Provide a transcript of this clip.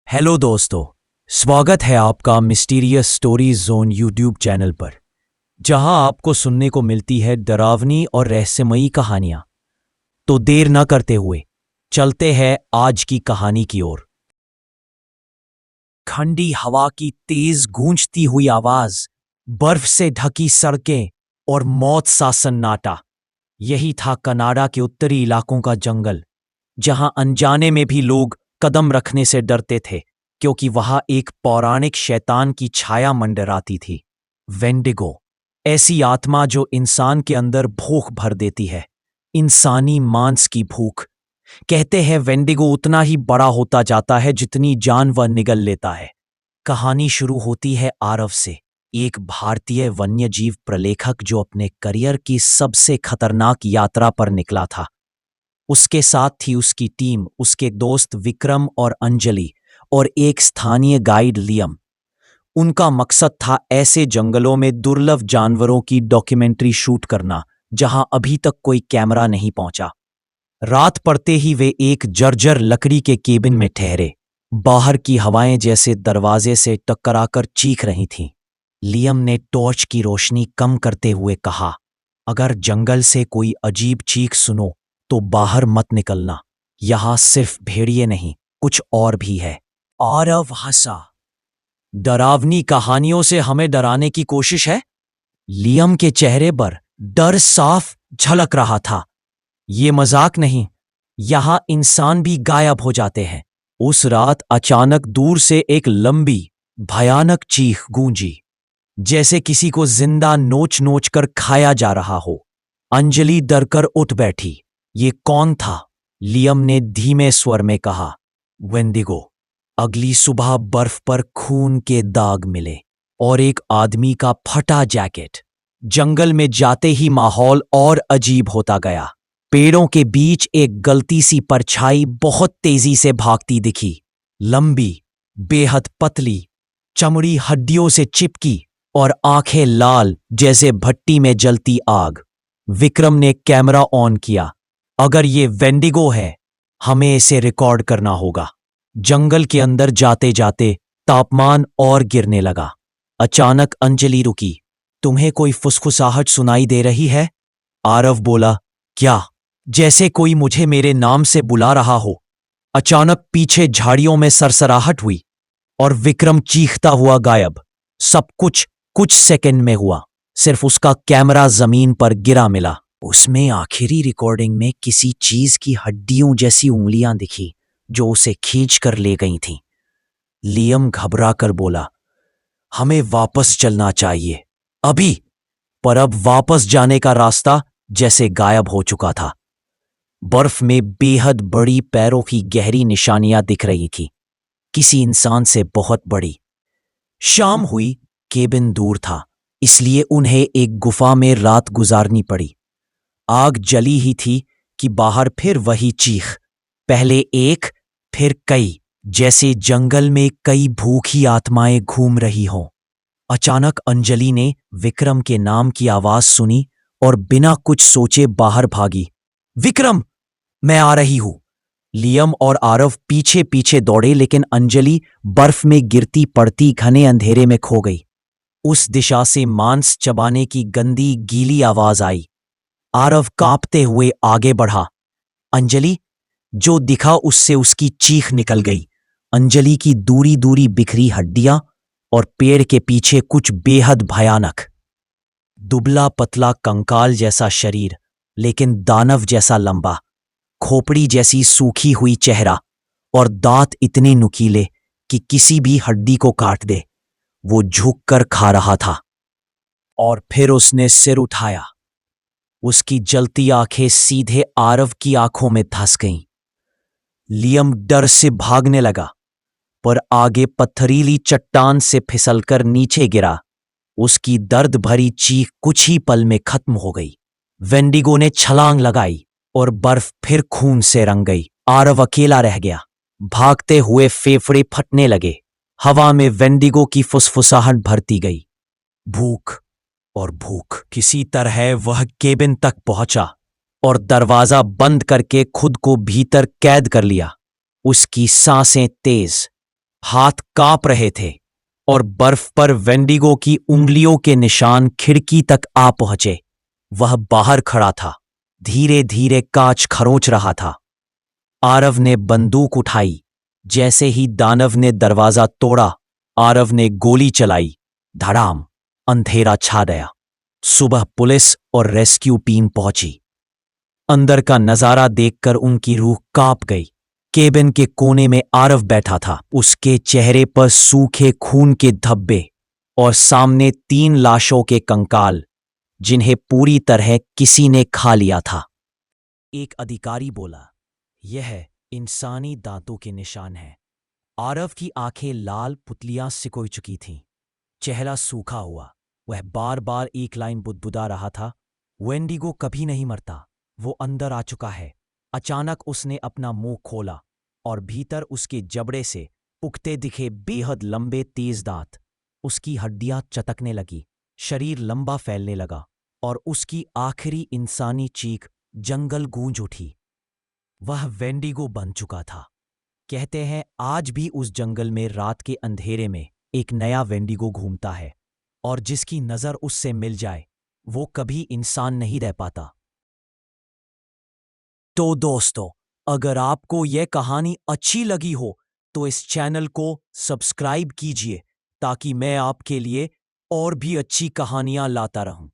Hello दोस्तों, स्वागत है आपका mysterious stories zone YouTube channel पर, जहां आपको सुनने को मिलती है डरावनी और रहस्यमयी कहानियां। तो देर न करते हुए चलते हैं आज की कहानी की ओर। ठंडी हवा की तेज गूंजती हुई आवाज, बर्फ से ढकी सड़कें और मौत सा सन्नाटा। यही था कनाडा के उत्तरी इलाकों का जंगल, जहां अनजाने में भी लोग कदम रखने से डरते थे, क्योंकि वहां एक पौराणिक शैतान की छाया मंडराती थी। वेंडिगो, ऐसी आत्मा जो इंसान के अंदर भूख भर देती है, इंसानी मांस की भूख। कहते हैं वेंडिगो उतना ही बड़ा होता जाता है जितनी जान वह निगल लेता है। कहानी शुरू होती है आरव से, एक भारतीय वन्यजीव प्रलेखक जो अपने करियर की सबसे खतरनाक यात्रा पर निकला था। उसके साथ थी उसकी टीम, उसके दोस्त विक्रम और अंजलि, और एक स्थानीय गाइड लियम। उनका मकसद था ऐसे जंगलों में दुर्लभ जानवरों की डॉक्यूमेंट्री शूट करना जहां अभी तक कोई कैमरा नहीं पहुंचा। रात पड़ते ही वे एक जर्जर लकड़ी के केबिन में ठहरे। बाहर की हवाएं जैसे दरवाजे से टकराकर चीख रही थीं। लियम ने टॉर्च की रोशनी कम करते हुए कहा, अगर जंगल से कोई अजीब चीख सुनो तो बाहर मत निकलना। यहां सिर्फ भेड़िए नहीं, कुछ और भी है। आरव हंसा। डरावनी कहानियों से हमें डराने की कोशिश है? लियम के चेहरे पर डर साफ झलक रहा था। ये मजाक नहीं, यहां इंसान भी गायब हो जाते हैं। उस रात अचानक दूर से एक लंबी भयानक चीख गूंजी, जैसे किसी को जिंदा नोच नोच कर खाया जा रहा हो। अंजलि डरकर उठ बैठी। ये कौन था? लियम ने धीमे स्वर में कहा, वेंडिगो। अगली सुबह बर्फ पर खून के दाग मिले और एक आदमी का फटा जैकेट। जंगल में जाते ही माहौल और अजीब होता गया। पेड़ों के बीच एक गलती सी परछाई बहुत तेजी से भागती दिखी। लंबी, बेहद पतली, चमड़ी हड्डियों से चिपकी और आंखें लाल जैसे भट्टी में जलती आग। विक्रम ने कैमरा ऑन किया। अगर ये वेंडिगो है, हमें इसे रिकॉर्ड करना होगा। जंगल के अंदर जाते जाते तापमान और गिरने लगा। अचानक अंजलि रुकी। तुम्हें कोई फुसफुसाहट सुनाई दे रही है? आरव बोला, क्या? जैसे कोई मुझे मेरे नाम से बुला रहा हो। अचानक पीछे झाड़ियों में सरसराहट हुई और विक्रम चीखता हुआ गायब। सब कुछ सेकंड में हुआ। सिर्फ उसका कैमरा जमीन पर गिरा मिला। उसमें आखिरी रिकॉर्डिंग में किसी चीज की हड्डियों जैसी उंगलियां दिखी जो उसे खींच कर ले गई थीं। लियम घबरा कर बोला, हमें वापस चलना चाहिए अभी। पर अब वापस जाने का रास्ता जैसे गायब हो चुका था। बर्फ में बेहद बड़ी पैरों की गहरी निशानियां दिख रही थी, किसी इंसान से बहुत बड़ी। शाम हुई, केबिन दूर था, इसलिए उन्हें एक गुफा में रात गुजारनी पड़ी। आग जली ही थी कि बाहर फिर वही चीख। पहले एक, फिर कई, जैसे जंगल में कई भूखी आत्माएं घूम रही हों। अचानक अंजलि ने विक्रम के नाम की आवाज सुनी और बिना कुछ सोचे बाहर भागी। विक्रम, मैं आ रही हूं। लियम और आरव पीछे पीछे दौड़े, लेकिन अंजलि बर्फ में गिरती पड़ती घने अंधेरे में खो गई। उस दिशा से मांस चबाने की गंदी गीली आवाज आई। आरव कांपते हुए आगे बढ़ा। अंजलि? जो दिखा उससे उसकी चीख निकल गई। अंजलि की दूरी दूरी बिखरी हड्डियां और पेड़ के पीछे कुछ बेहद भयानक। दुबला पतला कंकाल जैसा शरीर, लेकिन दानव जैसा लंबा। खोपड़ी जैसी सूखी हुई चेहरा और दांत इतने नुकीले कि किसी भी हड्डी को काट दे। वो झुककर खा रहा था। और फिर उसने सिर उठाया। उसकी जलती आंखें सीधे आरव की आंखों में धंस गईं। लियम डर से भागने लगा, पर आगे पत्थरीली चट्टान से फिसलकर नीचे गिरा। उसकी दर्द भरी चीख कुछ ही पल में खत्म हो गई। वेंडिगो ने छलांग लगाई और बर्फ फिर खून से रंग गई। आरव अकेला रह गया। भागते हुए फेफड़े फटने लगे। हवा में वेंडिगो की फुसफुसाहट भरती गई। भूख और भूख। किसी तरह वह केबिन तक पहुंचा और दरवाजा बंद करके खुद को भीतर कैद कर लिया। उसकी सांसें तेज, हाथ कांप रहे थे और बर्फ पर वेंडिगो की उंगलियों के निशान खिड़की तक आ पहुंचे। वह बाहर खड़ा था, धीरे धीरे कांच खरोंच रहा था। आरव ने बंदूक उठाई। जैसे ही दानव ने दरवाजा तोड़ा, आरव ने गोली चलाई। धड़ाम, अंधेरा छा गया। सुबह पुलिस और रेस्क्यू टीम पहुंची। अंदर का नजारा देखकर उनकी रूह कांप गई। केबिन के कोने में आरव बैठा था, उसके चेहरे पर सूखे खून के धब्बे और सामने 3 लाशों के कंकाल, जिन्हें पूरी तरह किसी ने खा लिया था। एक अधिकारी बोला, यह इंसानी दांतों के निशान हैं। आरव की आंखें लाल पुतलियां सिकुड़ चुकी थीं, चेहरा सूखा हुआ। वह बार बार एक लाइन बुदबुदा रहा था, वेंडिगो कभी नहीं मरता, वो अंदर आ चुका है। अचानक उसने अपना मुंह खोला और भीतर उसके जबड़े से उगते दिखे बेहद लंबे तेज दांत। उसकी हड्डियां चटकने लगी, शरीर लंबा फैलने लगा और उसकी आखिरी इंसानी चीख जंगल गूंज उठी। वह वेंडिगो बन चुका था। कहते हैं आज भी उस जंगल में रात के अंधेरे में एक नया वेंडिगो घूमता है, और जिसकी नजर उससे मिल जाए वो कभी इंसान नहीं रह पाता। तो दोस्तों, अगर आपको यह कहानी अच्छी लगी हो तो इस चैनल को सब्सक्राइब कीजिए, ताकि मैं आपके लिए और भी अच्छी कहानियां लाता रहूं।